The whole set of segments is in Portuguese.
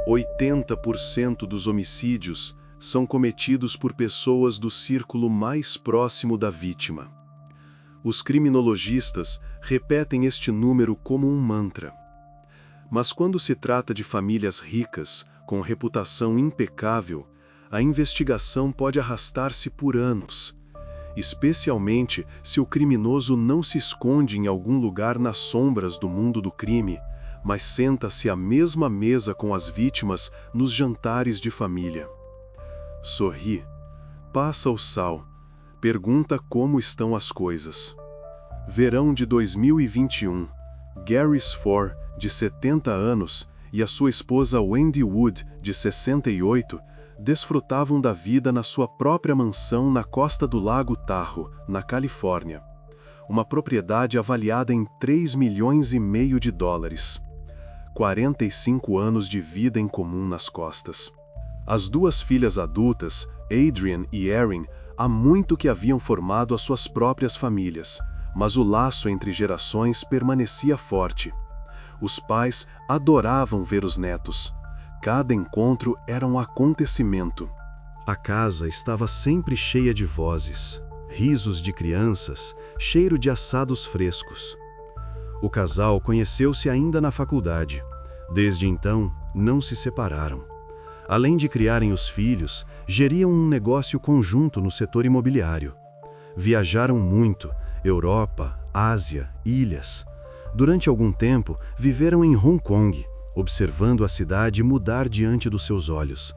80% dos homicídios são cometidos por pessoas do círculo mais próximo da vítima. Os criminologistas repetem este número como um mantra. Mas quando se trata de famílias ricas, com reputação impecável, a investigação pode arrastar-se por anos, especialmente se o criminoso não se esconde em algum lugar nas sombras do mundo do crime, mas senta-se à mesma mesa com as vítimas nos jantares de família. Sorri, passa o sal, pergunta como estão as coisas. Verão de 2021, Gary Sfor, de 70 anos, e a sua esposa Wendy Wood, de 68, desfrutavam da vida na sua própria mansão na costa do Lago Tahoe, na Califórnia. Uma propriedade avaliada em 3,5 milhões de dólares. 45 anos de vida em comum nas costas. As duas filhas adultas, Adrian e Erin, há muito que haviam formado as suas próprias famílias, mas o laço entre gerações permanecia forte. Os pais adoravam ver os netos. Cada encontro era um acontecimento. A casa estava sempre cheia de vozes, risos de crianças, cheiro de assados frescos. O casal conheceu-se ainda na faculdade. Desde então, não se separaram. Além de criarem os filhos, geriam um negócio conjunto no setor imobiliário. Viajaram muito, Europa, Ásia, ilhas. Durante algum tempo, viveram em Hong Kong, observando a cidade mudar diante dos seus olhos.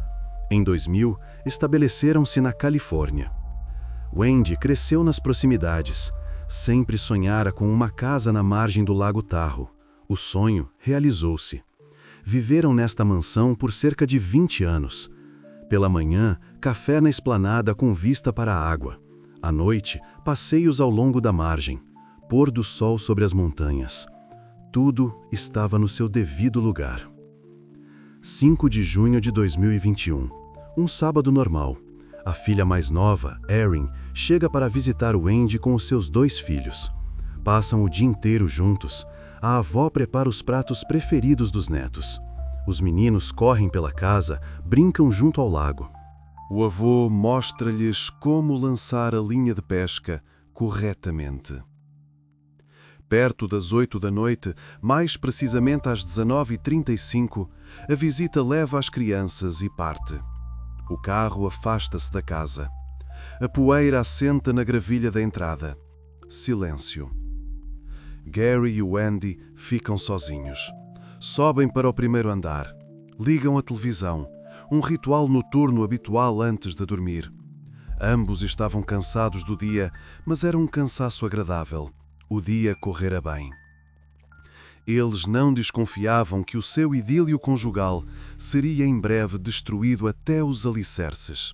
Em 2000, estabeleceram-se na Califórnia. Wendy cresceu nas proximidades. Sempre sonhara com uma casa na margem do Lago Tahoe. O sonho realizou-se. Viveram nesta mansão por cerca de 20 anos. Pela manhã, café na esplanada com vista para a água. À noite, passeios ao longo da margem. Pôr do sol sobre as montanhas. Tudo estava no seu devido lugar. 5 de junho de 2021. Um sábado normal. A filha mais nova, Erin, chega para visitar Wendy com os seus 2 filhos. Passam o dia inteiro juntos. A avó prepara os pratos preferidos dos netos. Os meninos correm pela casa, brincam junto ao lago. O avô mostra-lhes como lançar a linha de pesca corretamente. Perto das 8 da noite, mais precisamente às 19h35, a visita leva as crianças e parte. O carro afasta-se da casa. A poeira assenta na gravilha da entrada. Silêncio. Gary e Wendy ficam sozinhos. Sobem para o primeiro andar. Ligam a televisão, um ritual noturno habitual antes de dormir. Ambos estavam cansados do dia, mas era um cansaço agradável. O dia correra bem. Eles não desconfiavam que o seu idílio conjugal seria em breve destruído até os alicerces.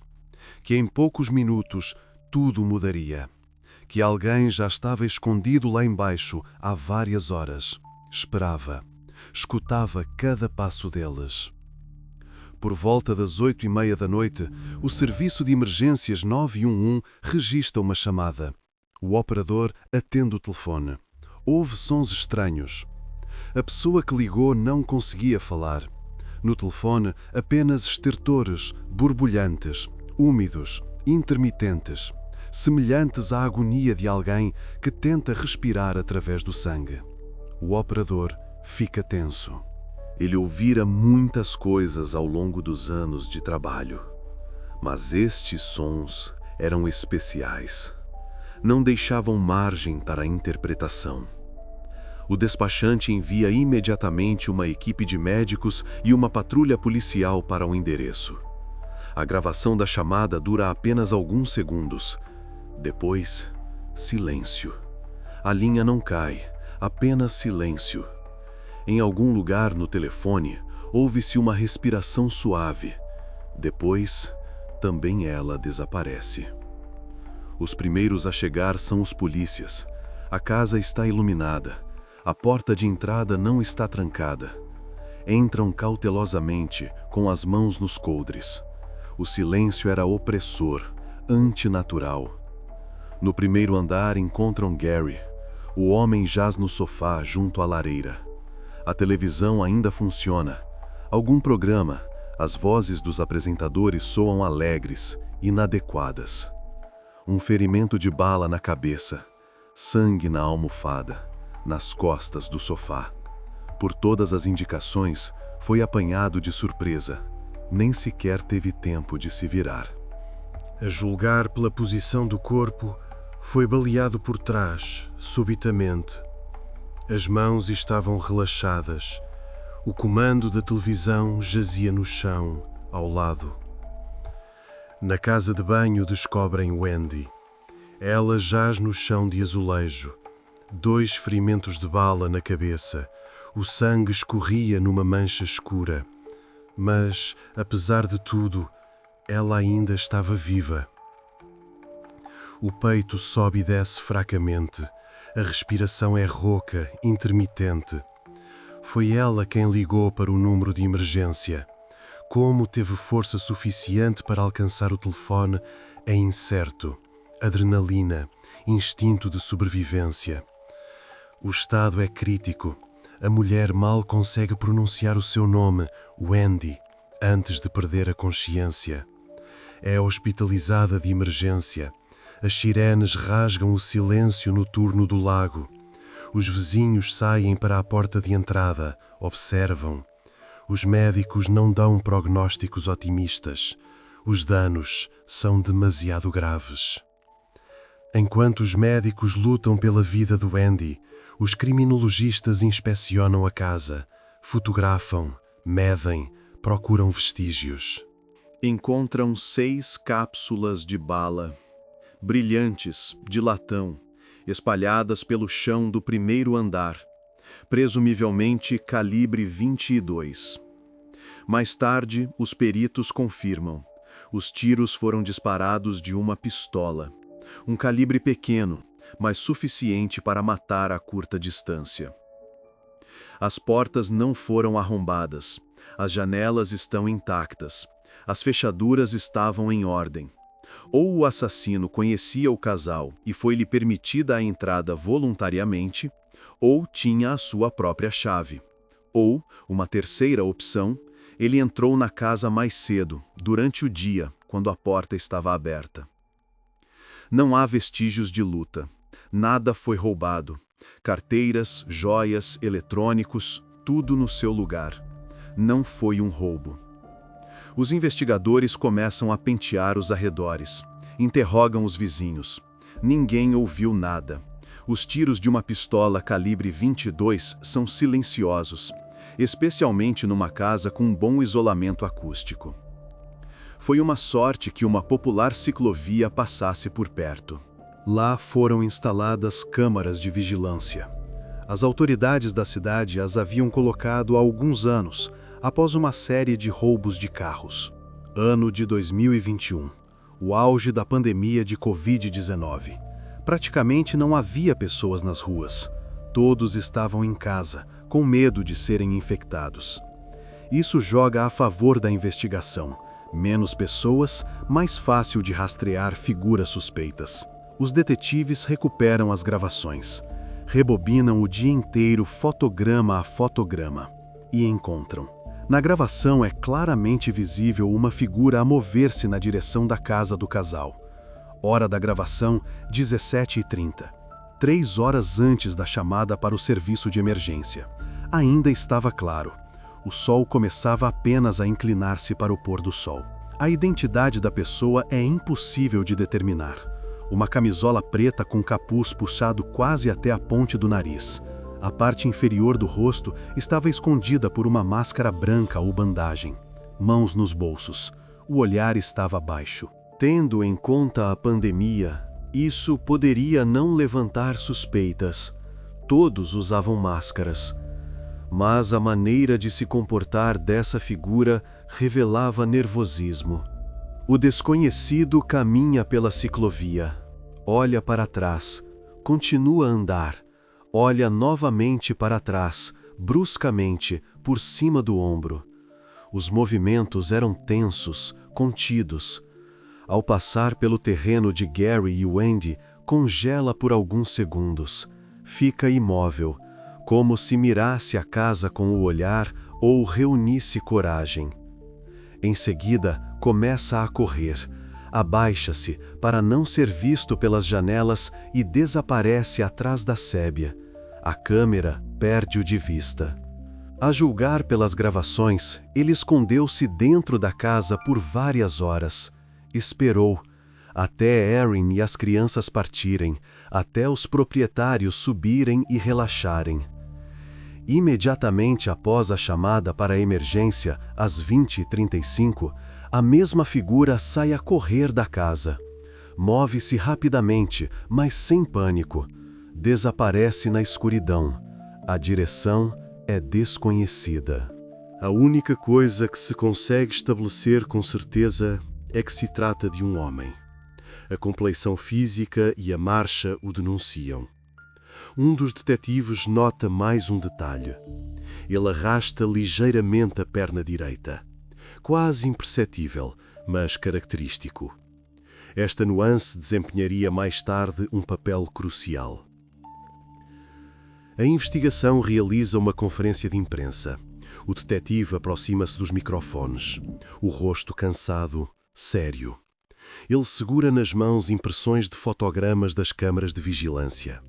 Que em poucos minutos tudo mudaria. Que alguém já estava escondido lá embaixo há várias horas. Esperava. Escutava cada passo deles. Por volta das 8h30 da noite, o serviço de emergências 911 registra uma chamada. O operador atende o telefone. Houve sons estranhos. A pessoa que ligou não conseguia falar. No telefone, apenas estertores, borbulhantes, úmidos, intermitentes, semelhantes à agonia de alguém que tenta respirar através do sangue. O operador fica tenso. Ele ouvira muitas coisas ao longo dos anos de trabalho, mas estes sons eram especiais. Não deixavam margem para a interpretação. O despachante envia imediatamente uma equipe de médicos e uma patrulha policial para o endereço. A gravação da chamada dura apenas alguns segundos. Depois, silêncio. A linha não cai, apenas silêncio. Em algum lugar no telefone, ouve-se uma respiração suave. Depois, também ela desaparece. Os primeiros a chegar são os polícias. A casa está iluminada. A porta de entrada não está trancada. Entram cautelosamente, com as mãos nos coldres. O silêncio era opressor, antinatural. No primeiro andar encontram Gary. O homem jaz no sofá junto à lareira. A televisão ainda funciona. Algum programa, as vozes dos apresentadores soam alegres, inadequadas. Um ferimento de bala na cabeça, sangue na almofada, nas costas do sofá. Por todas as indicações, foi apanhado de surpresa. Nem sequer teve tempo de se virar. A julgar pela posição do corpo, foi baleado por trás, subitamente. As mãos estavam relaxadas. O comando da televisão jazia no chão, ao lado. Na casa de banho descobrem Wendy. Ela jaz no chão de azulejo. 2 ferimentos de bala na cabeça. O sangue escorria numa mancha escura. Mas, apesar de tudo, ela ainda estava viva. O peito sobe e desce fracamente. A respiração é rouca, intermitente. Foi ela quem ligou para o número de emergência. Como teve força suficiente para alcançar o telefone é incerto. Adrenalina, instinto de sobrevivência. O estado é crítico. A mulher mal consegue pronunciar o seu nome, Wendy, antes de perder a consciência. É hospitalizada de emergência. As sirenes rasgam o silêncio noturno do lago. Os vizinhos saem para a porta de entrada, observam. Os médicos não dão prognósticos otimistas. Os danos são demasiado graves. Enquanto os médicos lutam pela vida de Wendy, os criminologistas inspecionam a casa, fotografam, medem, procuram vestígios. Encontram 6 cápsulas de bala, brilhantes, de latão, espalhadas pelo chão do primeiro andar, presumivelmente calibre 22. Mais tarde, os peritos confirmam. Os tiros foram disparados de uma pistola, um calibre pequeno, mas suficiente para matar a curta distância. As portas não foram arrombadas, as janelas estão intactas, as fechaduras estavam em ordem. Ou o assassino conhecia o casal e foi-lhe permitida a entrada voluntariamente, ou tinha a sua própria chave. Ou, uma terceira opção, ele entrou na casa mais cedo, durante o dia, quando a porta estava aberta. Não há vestígios de luta. Nada foi roubado. Carteiras, joias, eletrônicos, tudo no seu lugar. Não foi um roubo. Os investigadores começam a pentear os arredores. Interrogam os vizinhos. Ninguém ouviu nada. Os tiros de uma pistola calibre 22 são silenciosos, especialmente numa casa com um bom isolamento acústico. Foi uma sorte que uma popular ciclovia passasse por perto. Lá foram instaladas câmaras de vigilância. As autoridades da cidade as haviam colocado há alguns anos, após uma série de roubos de carros. Ano de 2021, o auge da pandemia de Covid-19. Praticamente não havia pessoas nas ruas. Todos estavam em casa, com medo de serem infectados. Isso joga a favor da investigação. Menos pessoas, mais fácil de rastrear figuras suspeitas. Os detetives recuperam as gravações. Rebobinam o dia inteiro fotograma a fotograma. E encontram. Na gravação é claramente visível uma figura a mover-se na direção da casa do casal. Hora da gravação, 17h30. 3 horas antes da chamada para o serviço de emergência. Ainda estava claro. O sol começava apenas a inclinar-se para o pôr do sol. A identidade da pessoa é impossível de determinar. Uma camisola preta com capuz puxado quase até a ponte do nariz. A parte inferior do rosto estava escondida por uma máscara branca ou bandagem. Mãos nos bolsos. O olhar estava baixo. Tendo em conta a pandemia, isso poderia não levantar suspeitas. Todos usavam máscaras. Mas a maneira de se comportar dessa figura revelava nervosismo. O desconhecido caminha pela ciclovia. Olha para trás. Continua a andar. Olha novamente para trás, bruscamente, por cima do ombro. Os movimentos eram tensos, contidos. Ao passar pelo terreno de Gary e Wendy, congela por alguns segundos. Fica imóvel, como se mirasse a casa com o olhar ou reunisse coragem. Em seguida, começa a correr, abaixa-se para não ser visto pelas janelas e desaparece atrás da sébia. A câmera perde-o de vista. A julgar pelas gravações, ele escondeu-se dentro da casa por várias horas. Esperou, até Erin e as crianças partirem, até os proprietários subirem e relaxarem. Imediatamente após a chamada para a emergência, às 20h35, a mesma figura sai a correr da casa. Move-se rapidamente, mas sem pânico. Desaparece na escuridão. A direção é desconhecida. A única coisa que se consegue estabelecer com certeza é que se trata de um homem. A compleição física e a marcha o denunciam. Um dos detetives nota mais um detalhe. Ele arrasta ligeiramente a perna direita. Quase imperceptível, mas característico. Esta nuance desempenharia mais tarde um papel crucial. A investigação realiza uma conferência de imprensa. O detetive aproxima-se dos microfones. O rosto cansado, sério. Ele segura nas mãos impressões de fotogramas das câmaras de vigilância.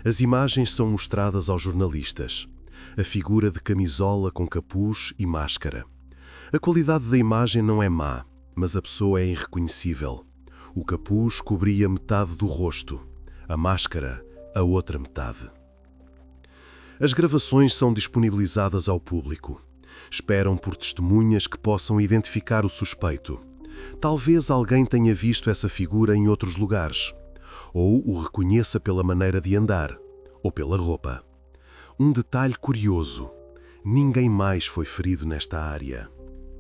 As imagens são mostradas aos jornalistas. A figura de camisola com capuz e máscara. A qualidade da imagem não é má, mas a pessoa é irreconhecível. O capuz cobria metade do rosto, a máscara, a outra metade. As gravações são disponibilizadas ao público. Esperam por testemunhas que possam identificar o suspeito. Talvez alguém tenha visto essa figura em outros lugares, ou o reconheça pela maneira de andar, ou pela roupa. Um detalhe curioso: ninguém mais foi ferido nesta área.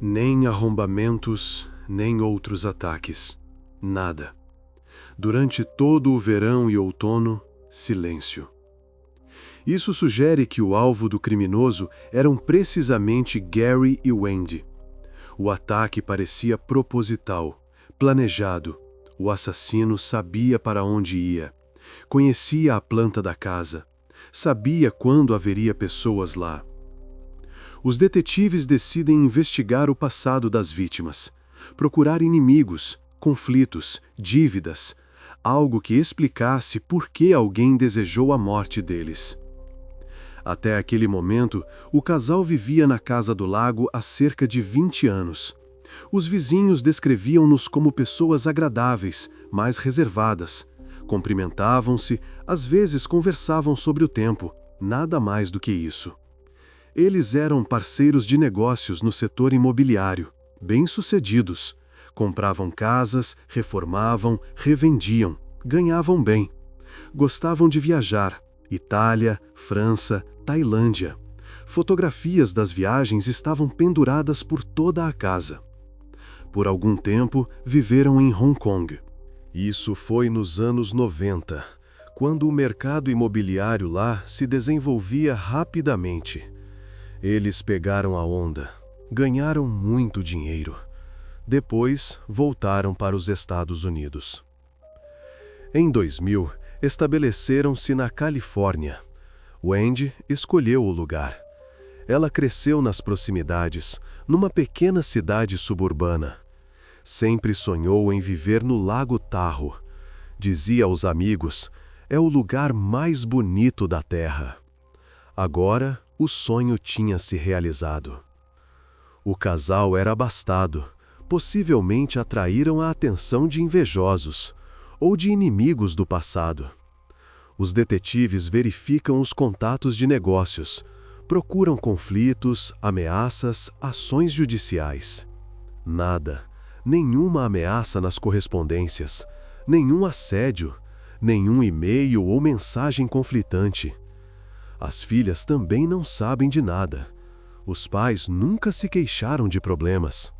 Nem arrombamentos, nem outros ataques. Nada. Durante todo o verão e outono, silêncio. Isso sugere que o alvo do criminoso eram precisamente Gary e Wendy. O ataque parecia proposital, planejado. O assassino sabia para onde ia. Conhecia a planta da casa. Sabia quando haveria pessoas lá. Os detetives decidem investigar o passado das vítimas, procurar inimigos, conflitos, dívidas, algo que explicasse por que alguém desejou a morte deles. Até aquele momento, o casal vivia na casa do lago há cerca de 20 anos. Os vizinhos descreviam-nos como pessoas agradáveis, mais reservadas. Cumprimentavam-se, às vezes conversavam sobre o tempo, nada mais do que isso. Eles eram parceiros de negócios no setor imobiliário, bem-sucedidos. Compravam casas, reformavam, revendiam, ganhavam bem. Gostavam de viajar. Itália, França, Tailândia. Fotografias das viagens estavam penduradas por toda a casa. Por algum tempo, viveram em Hong Kong. Isso foi nos anos 90, quando o mercado imobiliário lá se desenvolvia rapidamente. Eles pegaram a onda, ganharam muito dinheiro. Depois, voltaram para os Estados Unidos. Em 2000, estabeleceram-se na Califórnia. Wendy escolheu o lugar. Ela cresceu nas proximidades, numa pequena cidade suburbana. Sempre sonhou em viver no Lago Tahoe. Dizia aos amigos, é o lugar mais bonito da Terra. Agora, o sonho tinha se realizado. O casal era abastado. Possivelmente atraíram a atenção de invejosos ou de inimigos do passado. Os detetives verificam os contatos de negócios, procuram conflitos, ameaças, ações judiciais. Nada, nenhuma ameaça nas correspondências, nenhum assédio, nenhum e-mail ou mensagem conflitante. As filhas também não sabem de nada. Os pais nunca se queixaram de problemas.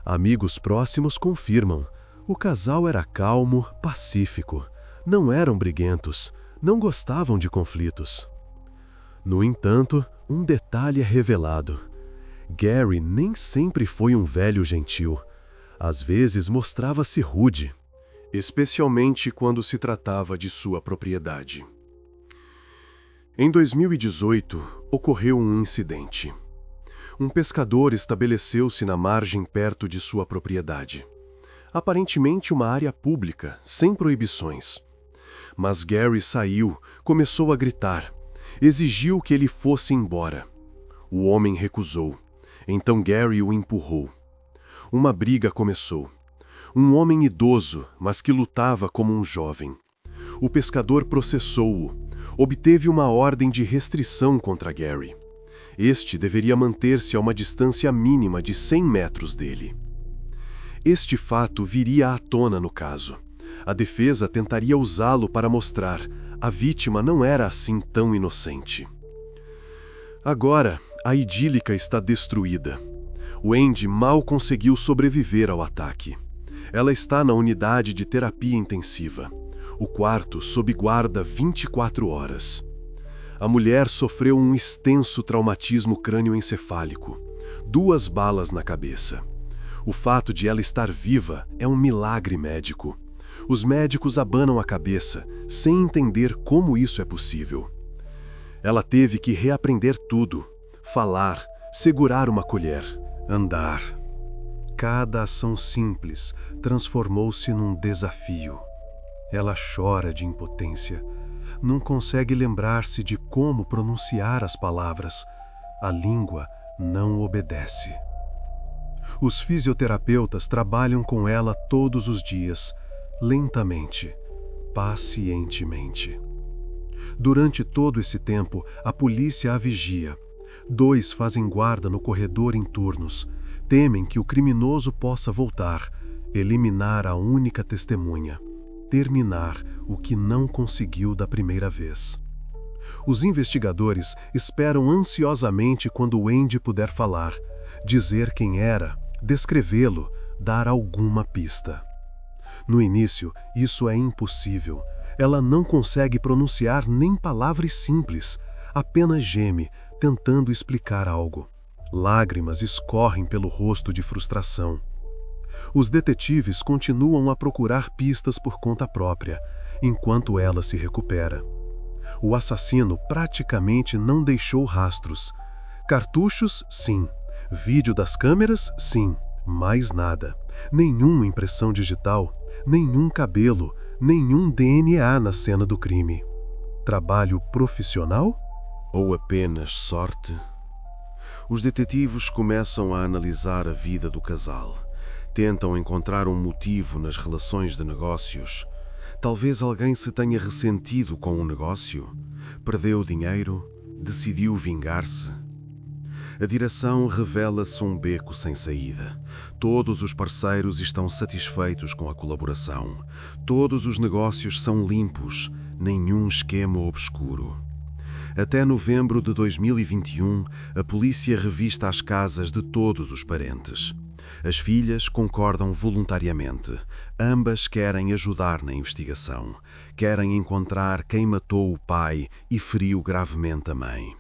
Amigos próximos confirmam. O casal era calmo, pacífico. Não eram briguentos, não gostavam de conflitos. No entanto, um detalhe é revelado. Gary nem sempre foi um velho gentil. Às vezes mostrava-se rude, especialmente quando se tratava de sua propriedade. Em 2018, ocorreu um incidente. Um pescador estabeleceu-se na margem perto de sua propriedade. Aparentemente uma área pública, sem proibições. Mas Gary saiu, começou a gritar. Exigiu que ele fosse embora. O homem recusou. Então Gary o empurrou. Uma briga começou. Um homem idoso, mas que lutava como um jovem. O pescador processou-o. Obteve uma ordem de restrição contra Gary. Este deveria manter-se a uma distância mínima de 100 metros dele. Este fato viria à tona no caso. A defesa tentaria usá-lo para mostrar a vítima não era assim tão inocente. Agora, a idílica está destruída. Wendy mal conseguiu sobreviver ao ataque. Ela está na unidade de terapia intensiva. O quarto sob guarda 24 horas. A mulher sofreu um extenso traumatismo crânioencefálico. 2 balas na cabeça. O fato de ela estar viva é um milagre médico. Os médicos abanam a cabeça, sem entender como isso é possível. Ela teve que reaprender tudo. Falar, segurar uma colher, andar. Cada ação simples transformou-se num desafio. Ela chora de impotência. Não consegue lembrar-se de como pronunciar as palavras. A língua não obedece. Os fisioterapeutas trabalham com ela todos os dias, lentamente, pacientemente. Durante todo esse tempo, a polícia a vigia. 2 fazem guarda no corredor em turnos. Temem que o criminoso possa voltar, eliminar a única testemunha, terminar o que não conseguiu da primeira vez. Os investigadores esperam ansiosamente quando Wendy puder falar, dizer quem era, descrevê-lo, dar alguma pista. No início, isso é impossível. Ela não consegue pronunciar nem palavras simples, apenas geme, tentando explicar algo. Lágrimas escorrem pelo rosto de frustração. Os detetives continuam a procurar pistas por conta própria, enquanto ela se recupera. O assassino praticamente não deixou rastros. Cartuchos, sim. Vídeo das câmeras, sim. Mais nada. Nenhuma impressão digital, nenhum cabelo, nenhum DNA na cena do crime. Trabalho profissional? Ou apenas sorte? Os detetives começam a analisar a vida do casal. Tentam encontrar um motivo nas relações de negócios. Talvez alguém se tenha ressentido com o negócio, perdeu dinheiro, decidiu vingar-se. A direção revela-se um beco sem saída. Todos os parceiros estão satisfeitos com a colaboração. Todos os negócios são limpos, nenhum esquema obscuro. Até novembro de 2021, a polícia revista as casas de todos os parentes. As filhas concordam voluntariamente. Ambas querem ajudar na investigação. Querem encontrar quem matou o pai e feriu gravemente a mãe.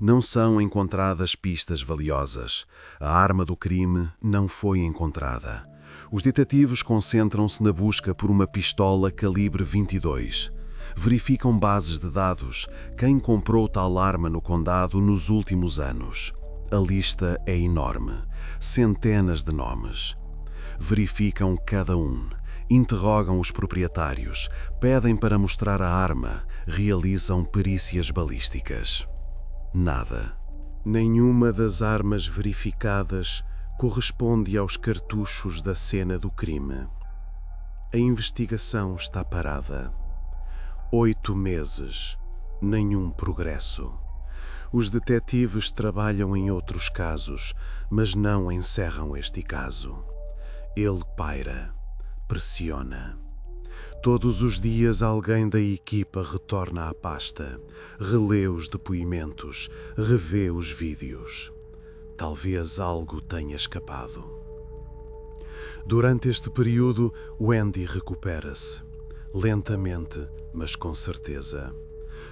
Não são encontradas pistas valiosas. A arma do crime não foi encontrada. Os detetives concentram-se na busca por uma pistola calibre 22. Verificam bases de dados, quem comprou tal arma no condado nos últimos anos. A lista é enorme, centenas de nomes. Verificam cada um, interrogam os proprietários, pedem para mostrar a arma, realizam perícias balísticas. Nada. Nenhuma das armas verificadas corresponde aos cartuchos da cena do crime. A investigação está parada. 8 meses. Nenhum progresso. Os detetives trabalham em outros casos, mas não encerram este caso. Ele paira, pressiona. Todos os dias alguém da equipa retorna à pasta, relê os depoimentos, revê os vídeos. Talvez algo tenha escapado. Durante este período, Wendy recupera-se. Lentamente, mas com certeza.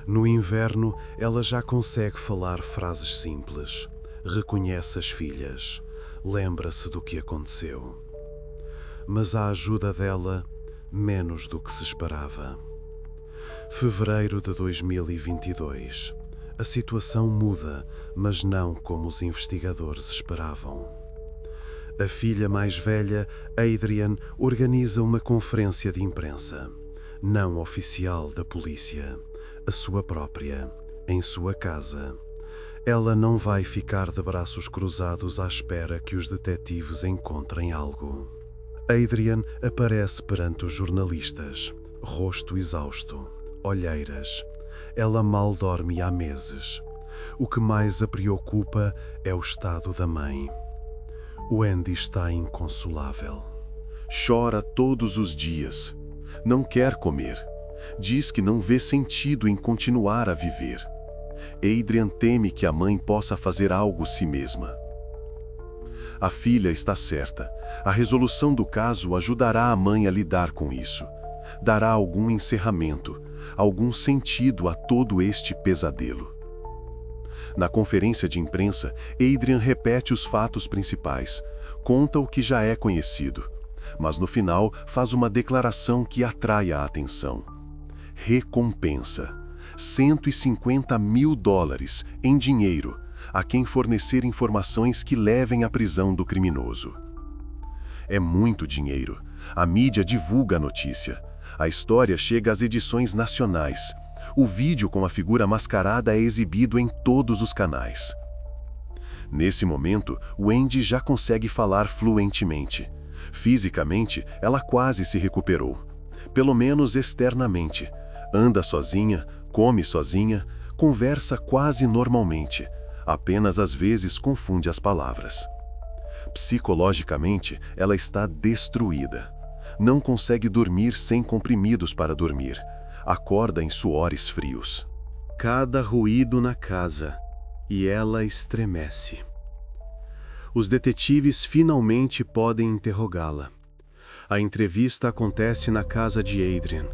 No inverno, ela já consegue falar frases simples. Reconhece as filhas. Lembra-se do que aconteceu. Mas a ajuda dela, menos do que se esperava. Fevereiro de 2022. A situação muda, mas não como os investigadores esperavam. A filha mais velha, Adrian, organiza uma conferência de imprensa, não oficial da polícia, a sua própria, em sua casa. Ela não vai ficar de braços cruzados à espera que os detetives encontrem algo. Adrian aparece perante os jornalistas, rosto exausto, olheiras. Ela mal dorme há meses. O que mais a preocupa é o estado da mãe. O Andy está inconsolável. Chora todos os dias. Não quer comer. Diz que não vê sentido em continuar a viver. Adrian teme que a mãe possa fazer algo si mesma. A filha está certa. A resolução do caso ajudará a mãe a lidar com isso. Dará algum encerramento, algum sentido a todo este pesadelo. Na conferência de imprensa, Adrian repete os fatos principais, conta o que já é conhecido, mas no final faz uma declaração que atrai a atenção. Recompensa: $150 mil em dinheiro a quem fornecer informações que levem à prisão do criminoso. É muito dinheiro. A mídia divulga a notícia. A história chega às edições nacionais. O vídeo com a figura mascarada é exibido em todos os canais. Nesse momento, Wendy já consegue falar fluentemente. Fisicamente, ela quase se recuperou. Pelo menos externamente. Anda sozinha, come sozinha, conversa quase normalmente. Apenas às vezes confunde as palavras. Psicologicamente, ela está destruída. Não consegue dormir sem comprimidos para dormir. Acorda em suores frios. Cada ruído na casa, e ela estremece. Os detetives finalmente podem interrogá-la. A entrevista acontece na casa de Adrian.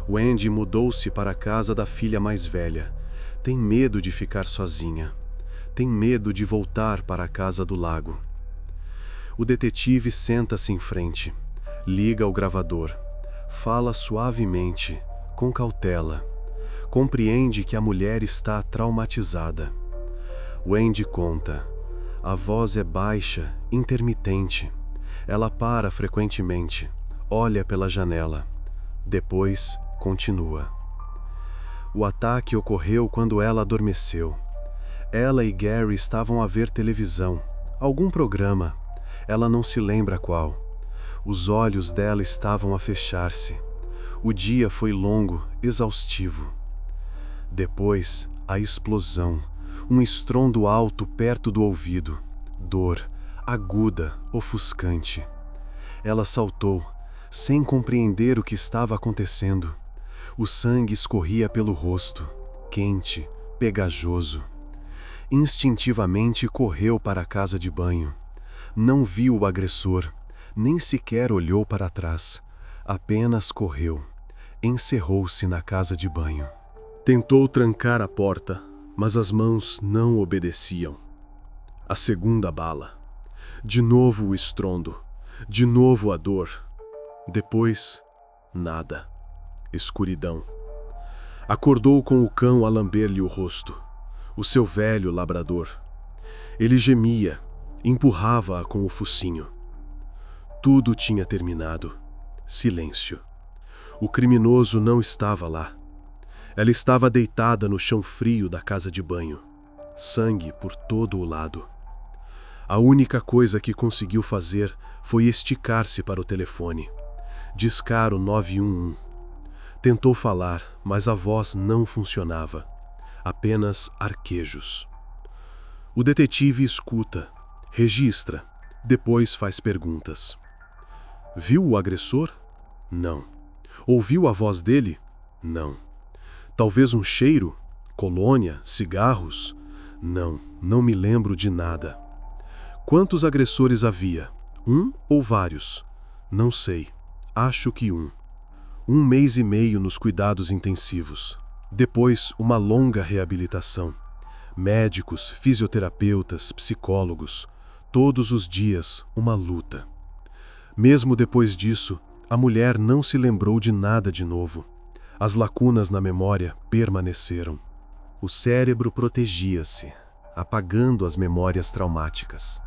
Wendy mudou-se para a casa da filha mais velha. Tem medo de ficar sozinha. Tem medo de voltar para a casa do lago. O detetive senta-se em frente, liga o gravador, fala suavemente, com cautela. Compreende que a mulher está traumatizada. Wendy conta. A voz é baixa, intermitente. Ela para frequentemente, olha pela janela. Depois, continua. O ataque ocorreu quando ela adormeceu. Ela e Gary estavam a ver televisão, algum programa. Ela não se lembra qual. Os olhos dela estavam a fechar-se. O dia foi longo, exaustivo. Depois, a explosão, um estrondo alto perto do ouvido. Dor, aguda, ofuscante. Ela saltou, sem compreender o que estava acontecendo. O sangue escorria pelo rosto, quente, pegajoso. Instintivamente correu para a casa de banho. Não viu o agressor, nem sequer olhou para trás. Apenas correu. Encerrou-se na casa de banho. Tentou trancar a porta, mas as mãos não obedeciam. A segunda bala. De novo o estrondo. De novo a dor. Depois, nada. Escuridão. Acordou com o cão a lamber-lhe o rosto. O seu velho labrador. Ele gemia, empurrava-a com o focinho. Tudo tinha terminado. Silêncio. O criminoso não estava lá. Ela estava deitada no chão frio da casa de banho. Sangue por todo o lado. A única coisa que conseguiu fazer foi esticar-se para o telefone. Discar o 911. Tentou falar, mas a voz não funcionava. Apenas arquejos. O detetive escuta, registra, depois faz perguntas. Viu o agressor? Não. Ouviu a voz dele? Não. Talvez um cheiro? Colônia? Cigarros? Não, não me lembro de nada. Quantos agressores havia? Um ou vários? Não sei. Acho que um. 1 mês e meio nos cuidados intensivos. Depois, uma longa reabilitação. Médicos, fisioterapeutas, psicólogos. Todos os dias, uma luta. Mesmo depois disso, a mulher não se lembrou de nada de novo. As lacunas na memória permaneceram. O cérebro protegia-se, apagando as memórias traumáticas.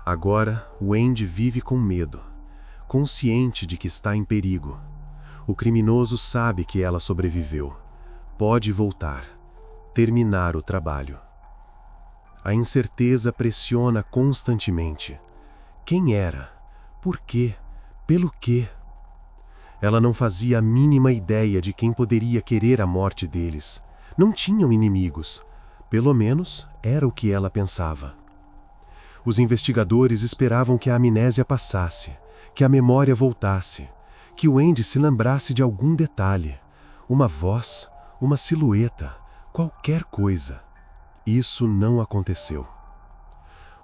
Agora, Wendy vive com medo, consciente de que está em perigo. O criminoso sabe que ela sobreviveu. Pode voltar, terminar o trabalho. A incerteza pressiona constantemente. Quem era? Por quê? Pelo quê? Ela não fazia a mínima ideia de quem poderia querer a morte deles. Não tinham inimigos. Pelo menos era o que ela pensava. Os investigadores esperavam que a amnésia passasse, que a memória voltasse, que Wendy se lembrasse de algum detalhe, uma voz, uma silhueta, qualquer coisa. Isso não aconteceu.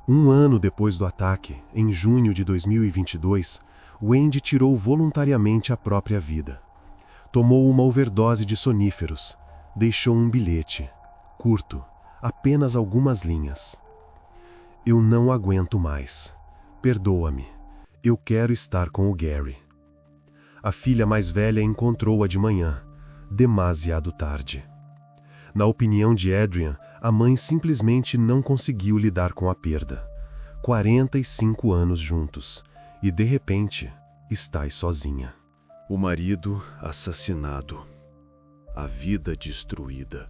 Um ano depois do ataque, em junho de 2022, Wendy tirou voluntariamente a própria vida. Tomou uma overdose de soníferos. Deixou um bilhete, curto, apenas algumas linhas. Eu não aguento mais. Perdoa-me. Eu quero estar com o Gary. A filha mais velha encontrou-a de manhã, demasiado tarde. Na opinião de Adrian, a mãe simplesmente não conseguiu lidar com a perda. 45 anos juntos, e de repente, estás sozinha. O marido assassinado. A vida destruída.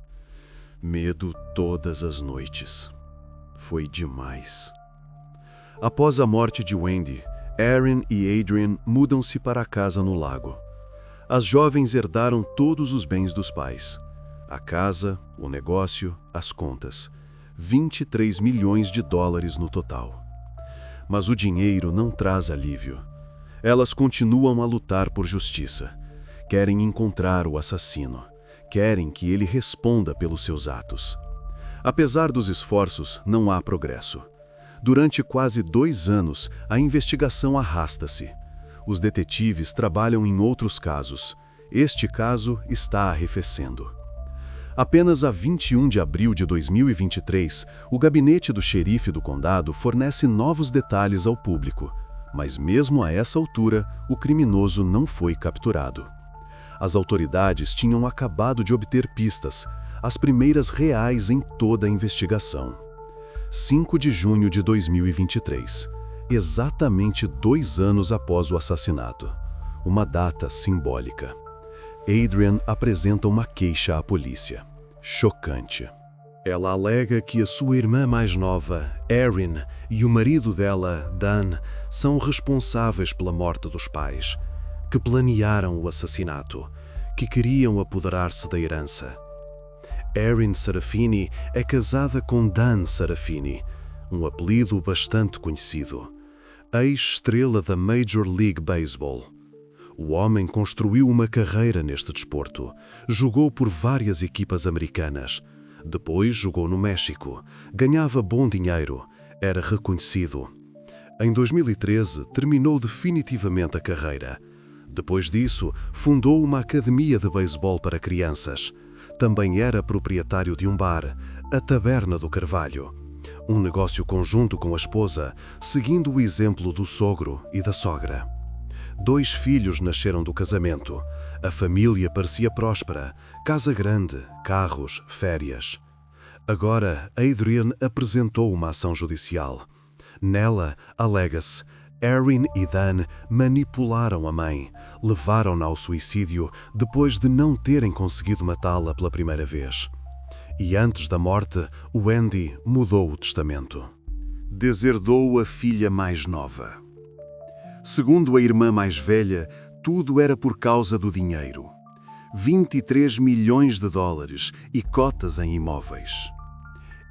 Medo todas as noites. Foi demais. Após a morte de Wendy, Erin e Adrian mudam-se para a casa no lago. As jovens herdaram todos os bens dos pais. A casa, o negócio, as contas. 23 milhões de dólares no total. Mas o dinheiro não traz alívio. Elas continuam a lutar por justiça. Querem encontrar o assassino. Querem que ele responda pelos seus atos. Apesar dos esforços, não há progresso. Durante quase 2 anos, a investigação arrasta-se. Os detetives trabalham em outros casos. Este caso está arrefecendo. Apenas a 21 de abril de 2023, o gabinete do xerife do condado fornece novos detalhes ao público. Mas mesmo a essa altura, o criminoso não foi capturado. As autoridades tinham acabado de obter pistas, as primeiras reais em toda a investigação. 5 de junho de 2023, exatamente 2 anos após o assassinato. Uma data simbólica. Adrian apresenta uma queixa à polícia. Chocante. Ela alega que a sua irmã mais nova, Erin, e o marido dela, Dan, são responsáveis pela morte dos pais, que planearam o assassinato, que queriam apoderar-se da herança. Erin Serafini é casada com Dan Serafini, um apelido bastante conhecido, ex-estrela da Major League Baseball. O homem construiu uma carreira neste desporto, jogou por várias equipas americanas, depois jogou no México, ganhava bom dinheiro, era reconhecido. Em 2013, terminou definitivamente a carreira. Depois disso, fundou uma academia de beisebol para crianças. Também era proprietário de um bar, a Taberna do Carvalho. Um negócio conjunto com a esposa, seguindo o exemplo do sogro e da sogra. 2 filhos nasceram do casamento. A família parecia próspera, casa grande, carros, férias. Agora, Adrian apresentou uma ação judicial. Nela, alega-se, Erin e Dan manipularam a mãe, levaram-na ao suicídio depois de não terem conseguido matá-la pela primeira vez. E antes da morte, Wendy mudou o testamento. Deserdou a filha mais nova. Segundo a irmã mais velha, tudo era por causa do dinheiro. 23 milhões de dólares e cotas em imóveis.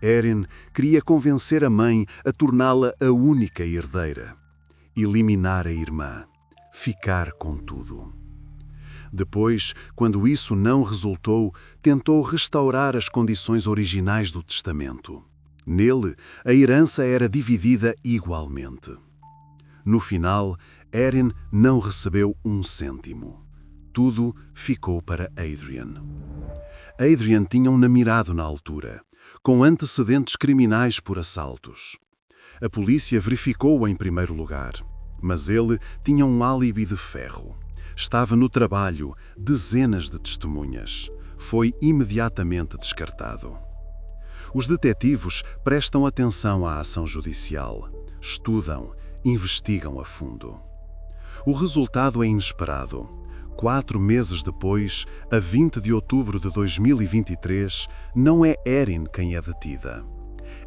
Erin queria convencer a mãe a torná-la a única herdeira. Eliminar a irmã. Ficar com tudo. Depois, quando isso não resultou, tentou restaurar as condições originais do testamento. Nele, a herança era dividida igualmente. No final, Erin não recebeu 1 cêntimo. Tudo ficou para Adrian. Adrian tinha um namorado na altura, com antecedentes criminais por assaltos. A polícia verificou-o em primeiro lugar, mas ele tinha um álibi de ferro. Estava no trabalho, dezenas de testemunhas, foi imediatamente descartado. Os detetives prestam atenção à ação judicial, estudam, investigam a fundo. O resultado é inesperado. 4 meses depois, a 20 de outubro de 2023, não é Erin quem é detida.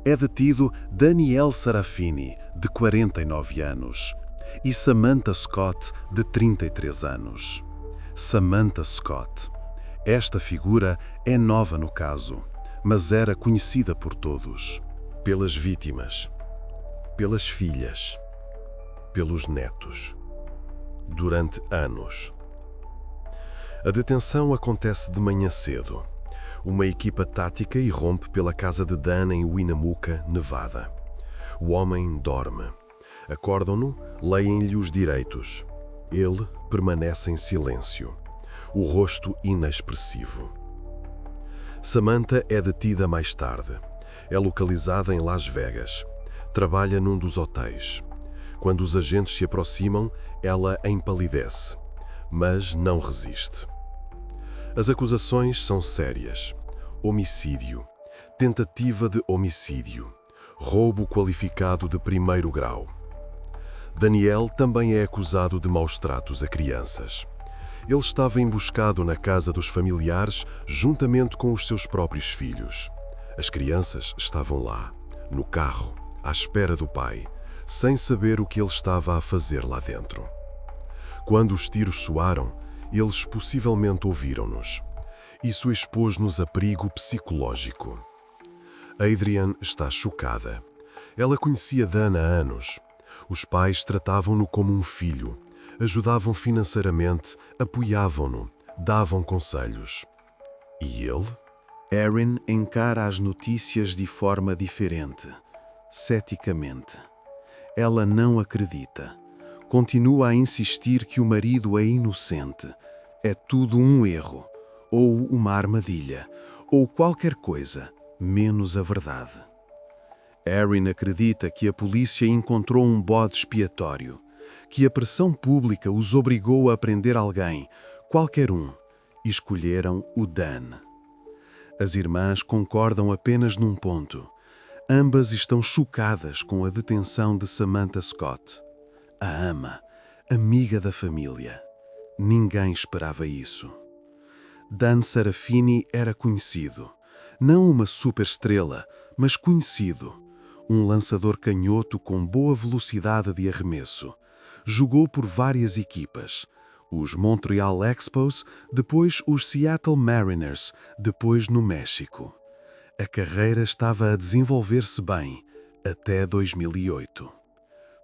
É detido Daniel Serafini, de 49 anos, e Samantha Scott, de 33 anos. Samantha Scott. Esta figura é nova no caso, mas era conhecida por todos. Pelas vítimas, pelas filhas, pelos netos. Durante anos. A detenção acontece de manhã cedo. Uma equipa tática irrompe pela casa de Dan em Winnemucca, Nevada. O homem dorme. Acordam-no, leem-lhe os direitos. Ele permanece em silêncio, o rosto inexpressivo. Samantha é detida mais tarde. É localizada em Las Vegas. Trabalha num dos hotéis. Quando os agentes se aproximam, ela empalidece, mas não resiste. As acusações são sérias: homicídio, tentativa de homicídio, roubo qualificado de primeiro grau. Daniel também é acusado de maus-tratos a crianças. Ele estava emboscado na casa dos familiares juntamente com os seus próprios filhos. As crianças estavam lá, no carro, à espera do pai, sem saber o que ele estava a fazer lá dentro. Quando os tiros soaram, eles possivelmente ouviram-nos. Isso expôs-nos a perigo psicológico. Adrian está chocada. Ela conhecia Dan há anos. Os pais tratavam-no como um filho, ajudavam financeiramente, apoiavam-no, davam conselhos. E ele? Erin encara as notícias de forma diferente, ceticamente. Ela não acredita. Continua a insistir que o marido é inocente. É tudo um erro, ou uma armadilha, ou qualquer coisa, menos a verdade. Erin acredita que a polícia encontrou um bode expiatório, que a pressão pública os obrigou a prender alguém, qualquer um, e escolheram o Dan. As irmãs concordam apenas num ponto. Ambas estão chocadas com a detenção de Samantha Scott. A ama, amiga da família. Ninguém esperava isso. Dan Serafini era conhecido. Não uma superestrela, mas conhecido. Um lançador canhoto com boa velocidade de arremesso. Jogou por várias equipas. Os Montreal Expos, depois os Seattle Mariners, depois no México. A carreira estava a desenvolver-se bem, até 2008.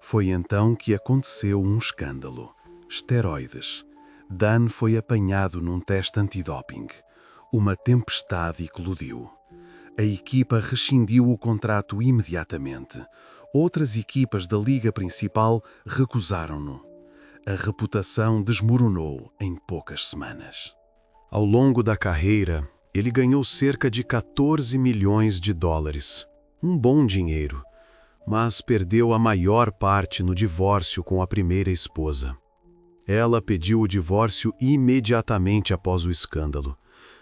Foi então que aconteceu um escândalo. Esteroides. Dan foi apanhado num teste antidoping. Uma tempestade eclodiu. A equipa rescindiu o contrato imediatamente. Outras equipas da liga principal recusaram-no. A reputação desmoronou em poucas semanas. Ao longo da carreira, ele ganhou cerca de 14 milhões de dólares. Um bom dinheiro, mas perdeu a maior parte no divórcio com a primeira esposa. Ela pediu o divórcio imediatamente após o escândalo.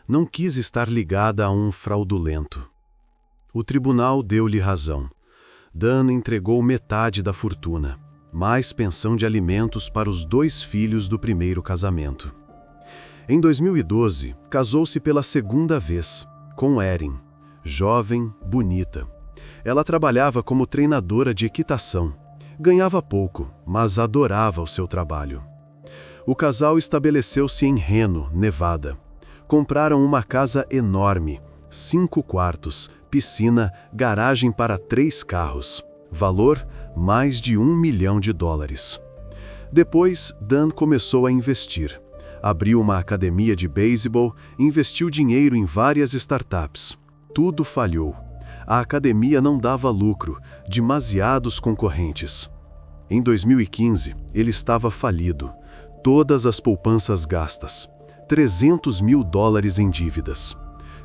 Não quis estar ligada a um fraudulento. O tribunal deu-lhe razão. Dan entregou metade da fortuna, mais pensão de alimentos para os 2 filhos do primeiro casamento. Em 2012, casou-se pela segunda vez, com Erin, jovem, bonita. Ela trabalhava como treinadora de equitação. Ganhava pouco, mas adorava o seu trabalho. O casal estabeleceu-se em Reno, Nevada. Compraram uma casa enorme, 5 quartos, piscina, garagem para 3 carros. Valor, mais de $1 milhão. Depois, Dan começou a investir. Abriu uma academia de beisebol, investiu dinheiro em várias startups. Tudo falhou. A academia não dava lucro, demasiados concorrentes. Em 2015, ele estava falido. Todas as poupanças gastas. $300 mil em dívidas.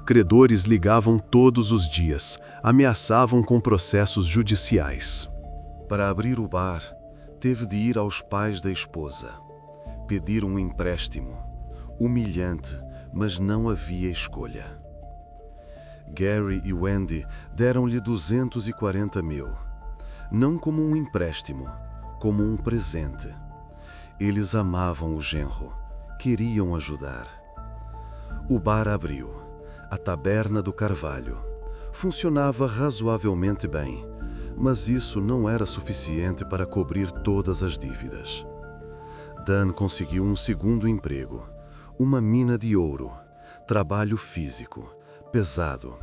Credores ligavam todos os dias, ameaçavam com processos judiciais. Para abrir o bar, teve de ir aos pais da esposa. Pedir um empréstimo. Humilhante, mas não havia escolha. Gary e Wendy deram-lhe 240 mil, não como um empréstimo, como um presente. Eles amavam o genro, queriam ajudar. O bar abriu, a Taberna do Carvalho. Funcionava razoavelmente bem, mas isso não era suficiente para cobrir todas as dívidas. Dan conseguiu um segundo emprego, uma mina de ouro, trabalho físico, pesado,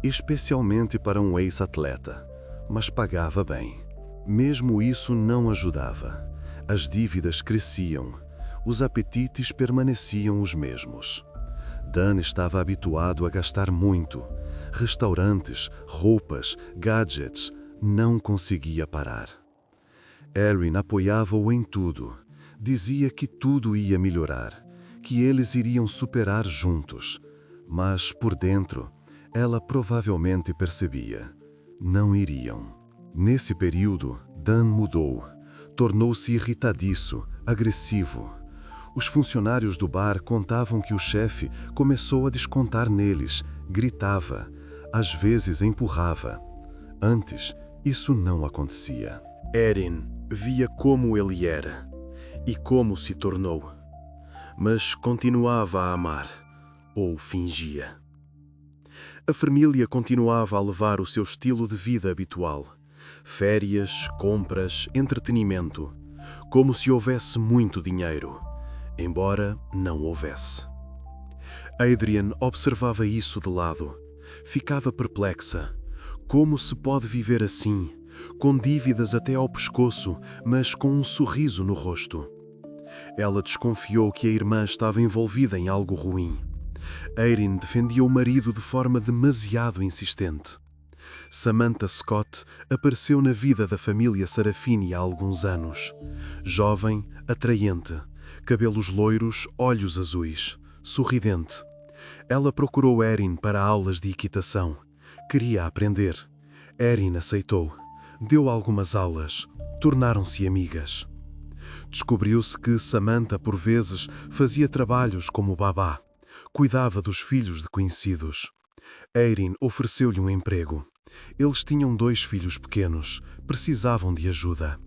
especialmente para um ex-atleta, mas pagava bem. Mesmo isso não ajudava. As dívidas cresciam, os apetites permaneciam os mesmos. Dan estava habituado a gastar muito. Restaurantes, roupas, gadgets, não conseguia parar. Erin apoiava-o em tudo. Dizia que tudo ia melhorar, que eles iriam superar juntos. Mas, por dentro, ela provavelmente percebia. Não iriam. Nesse período, Dan mudou. Tornou-se irritadiço, agressivo. Os funcionários do bar contavam que o chefe começou a descontar neles, gritava, às vezes empurrava. Antes, isso não acontecia. Erin via como ele era e como se tornou, mas continuava a amar, ou fingia. A família continuava a levar o seu estilo de vida habitual. Férias, compras, entretenimento, como se houvesse muito dinheiro, embora não houvesse. Adrian observava isso de lado. Ficava perplexa. Como se pode viver assim, com dívidas até ao pescoço, mas com um sorriso no rosto? Ela desconfiou que a irmã estava envolvida em algo ruim. Erin defendia o marido de forma demasiado insistente. Samantha Scott apareceu na vida da família Sarafini há alguns anos. Jovem, atraente, cabelos loiros, olhos azuis, sorridente. Ela procurou Erin para aulas de equitação. Queria aprender. Erin aceitou. Deu algumas aulas. Tornaram-se amigas. Descobriu-se que Samantha, por vezes, fazia trabalhos como babá. Cuidava dos filhos de conhecidos. Erin ofereceu-lhe um emprego. Eles tinham 2 filhos pequenos. Precisavam de ajuda.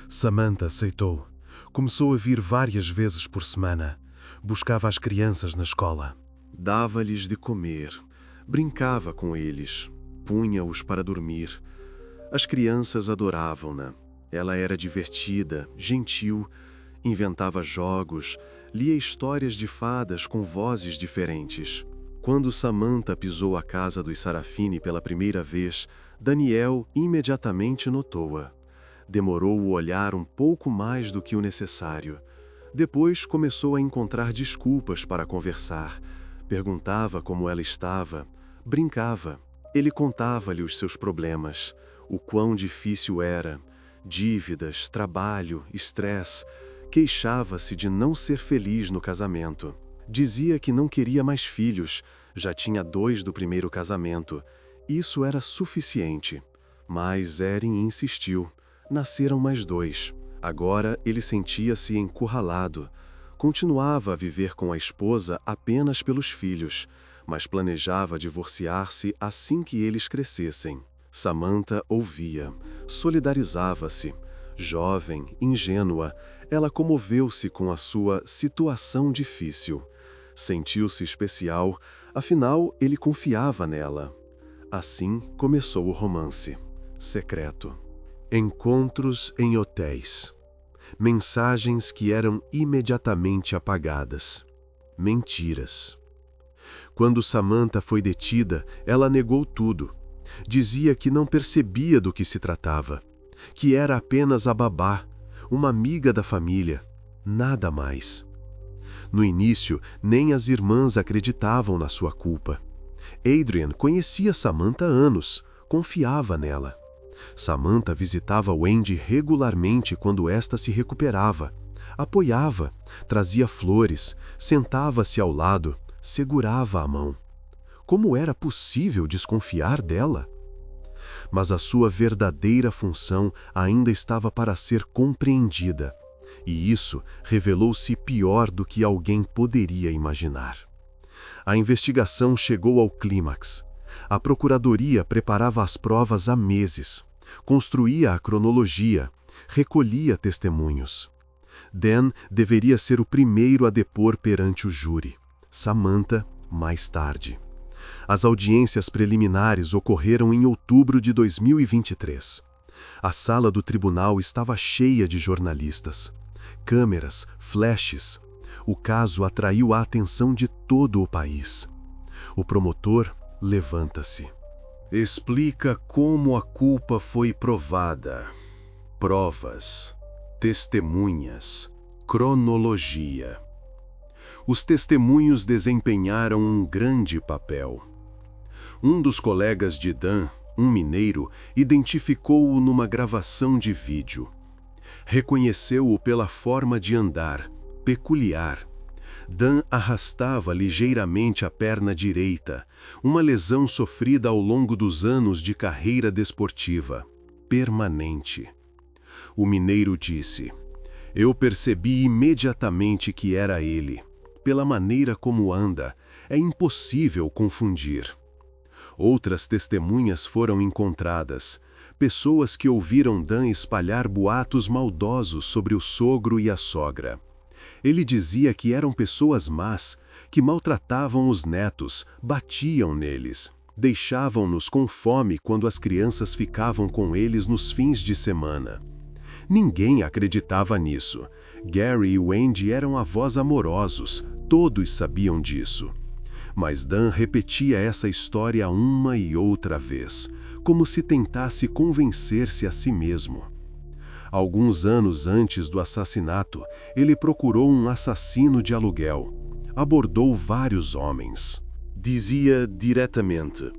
Samantha aceitou. Começou a vir várias vezes por semana. Buscava as crianças na escola. Dava-lhes de comer. Brincava com eles. Punha-os para dormir. As crianças adoravam-na. Ela era divertida, gentil, inventava jogos, lia histórias de fadas com vozes diferentes. Quando Samantha pisou a casa dos Sarafini pela primeira vez, Daniel imediatamente notou-a. Demorou o olhar um pouco mais do que o necessário. Depois começou a encontrar desculpas para conversar. Perguntava como ela estava, brincava. Ele contava-lhe os seus problemas, o quão difícil era, dívidas, trabalho, estresse. Queixava-se de não ser feliz no casamento. Dizia que não queria mais filhos, já tinha 2 do primeiro casamento. Isso era suficiente. Mas Erin insistiu. Nasceram mais 2. Agora ele sentia-se encurralado. Continuava a viver com a esposa apenas pelos filhos, mas planejava divorciar-se assim que eles crescessem. Samantha ouvia, solidarizava-se. Jovem, ingênua, ela comoveu-se com a sua situação difícil. Sentiu-se especial, afinal ele confiava nela. Assim começou o romance, secreto. Encontros em hotéis. Mensagens que eram imediatamente apagadas. Mentiras. Quando Samantha foi detida, ela negou tudo. Dizia que não percebia do que se tratava, que era apenas a babá, uma amiga da família, nada mais. No início, nem as irmãs acreditavam na sua culpa. Adrian conhecia Samantha há anos, confiava nela. Samantha visitava Wendy regularmente quando esta se recuperava. Apoiava, trazia flores, sentava-se ao lado, segurava a mão. Como era possível desconfiar dela? Mas a sua verdadeira função ainda estava para ser compreendida, e isso revelou-se pior do que alguém poderia imaginar. A investigação chegou ao clímax. A procuradoria preparava as provas há meses, construía a cronologia, recolhia testemunhos. Dan deveria ser o primeiro a depor perante o júri. Samantha, mais tarde. As audiências preliminares ocorreram em outubro de 2023. A sala do tribunal estava cheia de jornalistas. Câmeras, flashes. O caso atraiu a atenção de todo o país. O promotor levanta-se. Explica como a culpa foi provada. Provas, testemunhas, cronologia. Os testemunhos desempenharam um grande papel. Um dos colegas de Dan, um mineiro, identificou-o numa gravação de vídeo. Reconheceu-o pela forma de andar, peculiar. Dan arrastava ligeiramente a perna direita, uma lesão sofrida ao longo dos anos de carreira desportiva, permanente. O mineiro disse: "Eu percebi imediatamente que era ele. Pela maneira como anda, é impossível confundir." Outras testemunhas foram encontradas, pessoas que ouviram Dan espalhar boatos maldosos sobre o sogro e a sogra. Ele dizia que eram pessoas más, que maltratavam os netos, batiam neles, deixavam-nos com fome quando as crianças ficavam com eles nos fins de semana. Ninguém acreditava nisso. Gary e Wendy eram avós amorosos, todos sabiam disso. Mas Dan repetia essa história uma e outra vez, como se tentasse convencer-se a si mesmo. Alguns anos antes do assassinato, ele procurou um assassino de aluguel. Abordou vários homens. Dizia diretamente: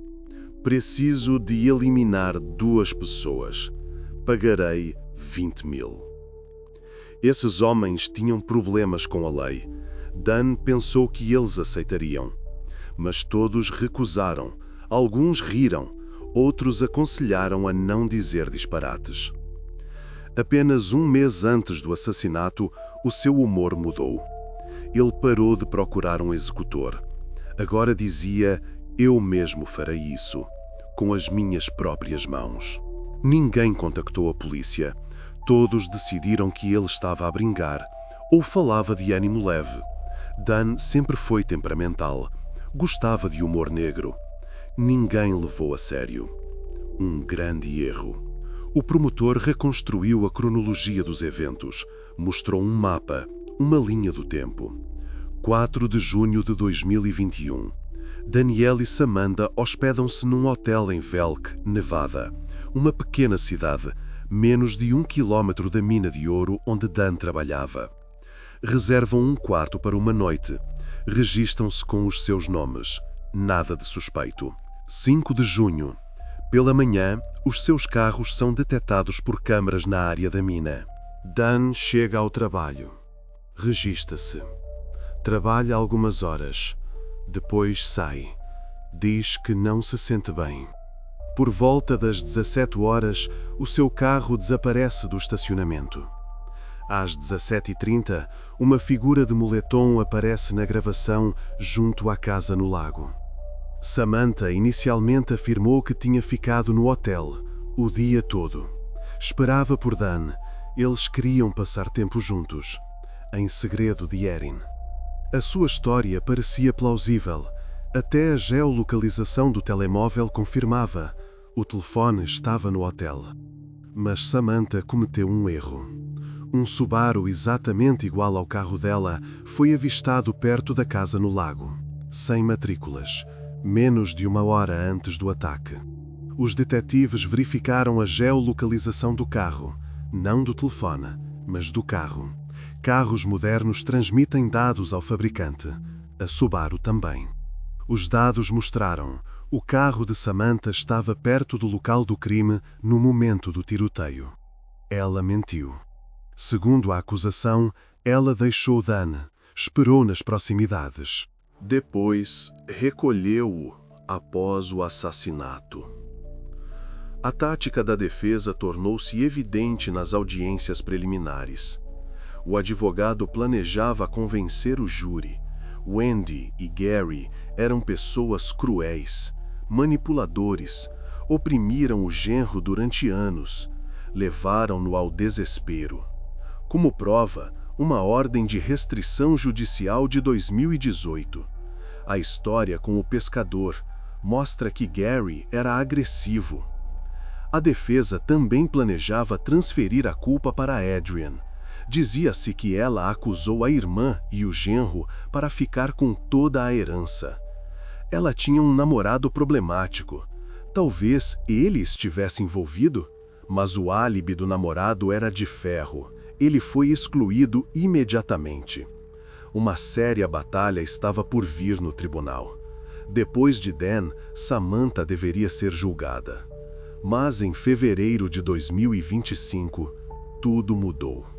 "Preciso de eliminar 2 pessoas. Pagarei 20 mil." Esses homens tinham problemas com a lei. Dan pensou que eles aceitariam. Mas todos recusaram. Alguns riram, outros aconselharam a não dizer disparates. Apenas um mês antes do assassinato, o seu humor mudou. Ele parou de procurar um executor. Agora dizia: "Eu mesmo farei isso, com as minhas próprias mãos." Ninguém contactou a polícia. Todos decidiram que ele estava a brincar, ou falava de ânimo leve. Dan sempre foi temperamental. Gostava de humor negro. Ninguém levou a sério. Um grande erro. O promotor reconstruiu a cronologia dos eventos. Mostrou um mapa, uma linha do tempo. 4 de junho de 2021. Danielle e Samantha hospedam-se num hotel em Velk, Nevada, uma pequena cidade, menos de 1 quilômetro da mina de ouro onde Dan trabalhava. Reservam um quarto para uma noite. Registam-se com os seus nomes. Nada de suspeito. 5 de junho. Pela manhã, os seus carros são detectados por câmaras na área da mina. Dan chega ao trabalho. Regista-se. Trabalha algumas horas. Depois sai. Diz que não se sente bem. Por volta das 17 horas, o seu carro desaparece do estacionamento. Às 17h30, uma figura de moletom aparece na gravação junto à casa no lago. Samantha inicialmente afirmou que tinha ficado no hotel o dia todo. Esperava por Dan. Eles queriam passar tempo juntos, em segredo de Erin. A sua história parecia plausível. Até a geolocalização do telemóvel confirmava. O telefone estava no hotel. Mas Samantha cometeu um erro. Um Subaru exatamente igual ao carro dela foi avistado perto da casa no lago, sem matrículas, menos de 1 hora antes do ataque. Os detetives verificaram a geolocalização do carro, não do telefone, mas do carro. Carros modernos transmitem dados ao fabricante, a Subaru também. Os dados mostraram: o carro de Samantha estava perto do local do crime no momento do tiroteio. Ela mentiu. Segundo a acusação, ela deixou Dan, esperou nas proximidades. Depois, recolheu-o após o assassinato. A tática da defesa tornou-se evidente nas audiências preliminares. O advogado planejava convencer o júri. Wendy e Gary eram pessoas cruéis, manipuladores, oprimiram o genro durante anos, levaram-no ao desespero. Como prova, uma ordem de restrição judicial de 2018. A história com o pescador mostra que Gary era agressivo. A defesa também planejava transferir a culpa para Adrian. Dizia-se que ela acusou a irmã e o genro para ficar com toda a herança. Ela tinha um namorado problemático. Talvez ele estivesse envolvido, mas o álibi do namorado era de ferro. Ele foi excluído imediatamente. Uma séria batalha estava por vir no tribunal. Depois de Dan, Samantha deveria ser julgada. Mas em fevereiro de 2025, tudo mudou.